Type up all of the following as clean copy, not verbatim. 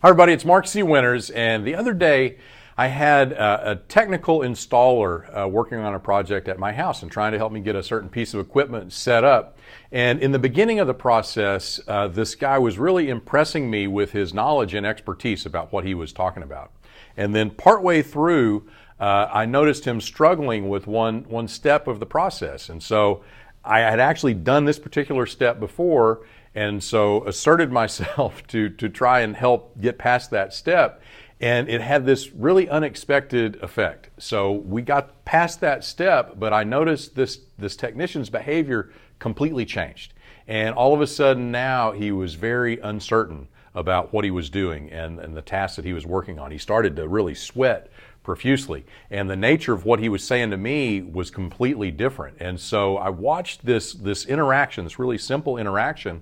Hi everybody, it's Mark C. Winters, and the other day I had a technical installer working on a project at my house and trying to help me get a certain piece of equipment set up. And in the beginning of the process, this guy was really impressing me with his knowledge and expertise about what he was talking about. And then partway through, I noticed him struggling with one step of the process. And so I had actually done this particular step before, and so asserted myself to try and help get past that step. And it had this really unexpected effect. So we got past that step, but I noticed this technician's behavior completely changed. And all of a sudden now he was very uncertain about what he was doing and the tasks that he was working on. He started to really sweat profusely, and the nature of what he was saying to me was completely different. And so I watched this interaction, this really simple interaction,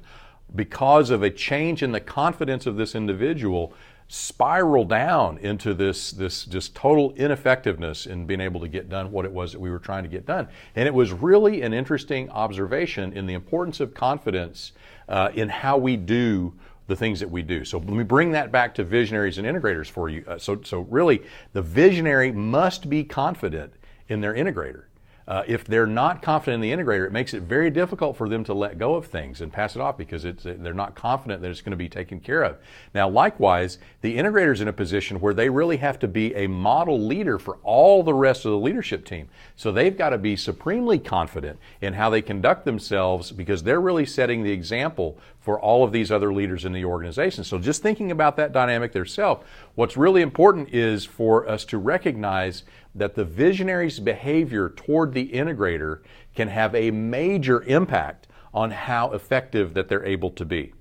because of a change in the confidence of this individual, spiral down into this just total ineffectiveness in being able to get done what it was that we were trying to get done. And it was really an interesting observation in the importance of confidence in how we do the things that we do. So let me bring that back to visionaries and integrators for you. So really, the visionary must be confident in their integrator. If they're not confident in the integrator, it makes it very difficult for them to let go of things and pass it off because they're not confident that it's going to be taken care of. Now, likewise, the integrator's in a position where they really have to be a model leader for all the rest of the leadership team. So they've got to be supremely confident in how they conduct themselves because they're really setting the example for all of these other leaders in the organization. So just thinking about that dynamic themselves, what's really important is for us to recognize that the visionary's behavior toward the integrator can have a major impact on how effective that they're able to be.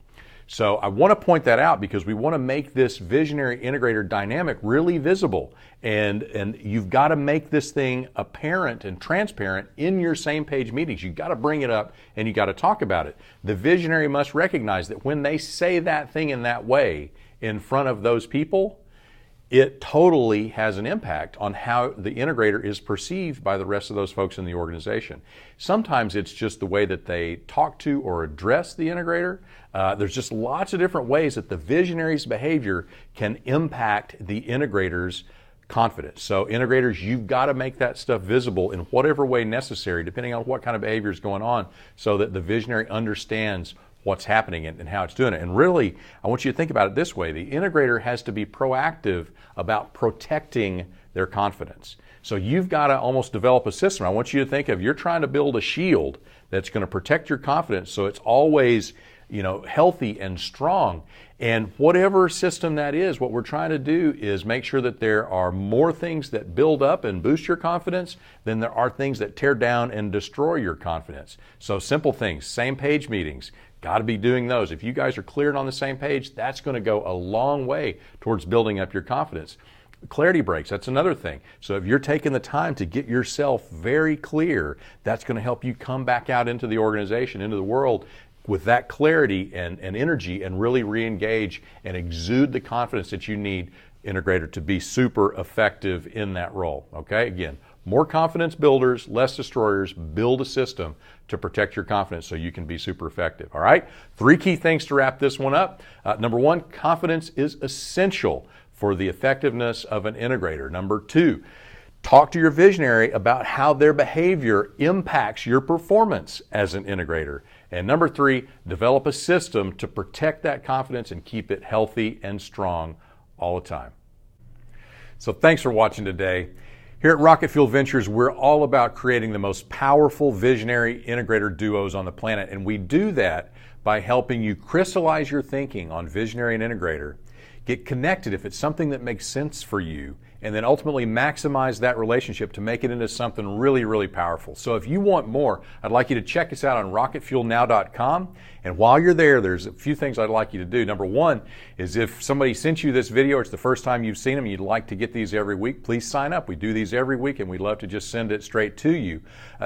So I want to point that out because we want to make this visionary integrator dynamic really visible, and you've got to make this thing apparent and transparent in your same page meetings. You've got to bring it up and you got to talk about it. The visionary must recognize that when they say that thing in that way in front of those people, it totally has an impact on how the integrator is perceived by the rest of those folks in the organization. Sometimes it's just the way that they talk to or address the integrator. There's just lots of different ways that the visionary's behavior can impact the integrator's confidence. So integrators, you've got to make that stuff visible in whatever way necessary, depending on what kind of behavior is going on, so that the visionary understands what's happening and how it's doing it. And really, I want you to think about it this way. The integrator has to be proactive about protecting their confidence. So you've got to almost develop a system. I want you to think of, you're trying to build a shield that's going to protect your confidence so it's always, healthy and strong. And whatever system that is, what we're trying to do is make sure that there are more things that build up and boost your confidence than there are things that tear down and destroy your confidence. So simple things, same page meetings, got to be doing those. If you guys are cleared on the same page, that's going to go a long way towards building up your confidence. Clarity breaks, that's another thing. So if you're taking the time to get yourself very clear, that's going to help you come back out into the organization, into the world, with that clarity and energy, and really re-engage and exude the confidence that you need, integrator, to be super effective in that role. Okay, again, more confidence builders, less destroyers. Build a system to protect your confidence so you can be super effective. All right, 3 key things to wrap this one up. Number 1, confidence is essential for the effectiveness of an integrator. Number 2, talk to your visionary about how their behavior impacts your performance as an integrator. And number 3, develop a system to protect that confidence and keep it healthy and strong all the time. So thanks for watching today. Here at Rocket Fuel Ventures, we're all about creating the most powerful visionary integrator duos on the planet. And we do that by helping you crystallize your thinking on visionary and integrator, get connected if it's something that makes sense for you, and then ultimately maximize that relationship to make it into something really, really powerful. So if you want more, I'd like you to check us out on rocketfuelnow.com. And while you're there, there's a few things I'd like you to do. Number 1 is, if somebody sent you this video, it's the first time you've seen them, and you'd like to get these every week, please sign up. We do these every week, and we'd love to just send it straight to you.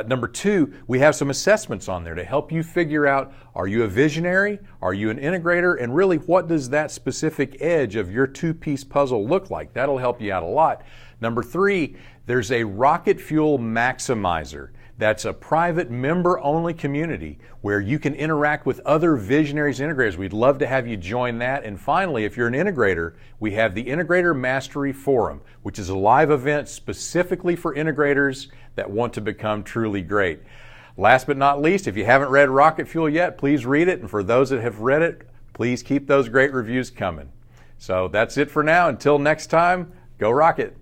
Number 2, we have some assessments on there to help you figure out, are you a visionary? Are you an integrator? And really, what does that specific edge of your 2-piece puzzle look like? That'll help you out a lot. Number 3, there's a Rocket Fuel Maximizer That's a private member-only community where you can interact with other visionaries and integrators. We'd love to have you join that. And finally, if you're an integrator, we have the Integrator Mastery Forum, which is a live event specifically for integrators that want to become truly great. Last but not least, if you haven't read Rocket Fuel yet, please read it. And for those that have read it, please keep those great reviews coming. So that's it for now. Until next time, go Rocket.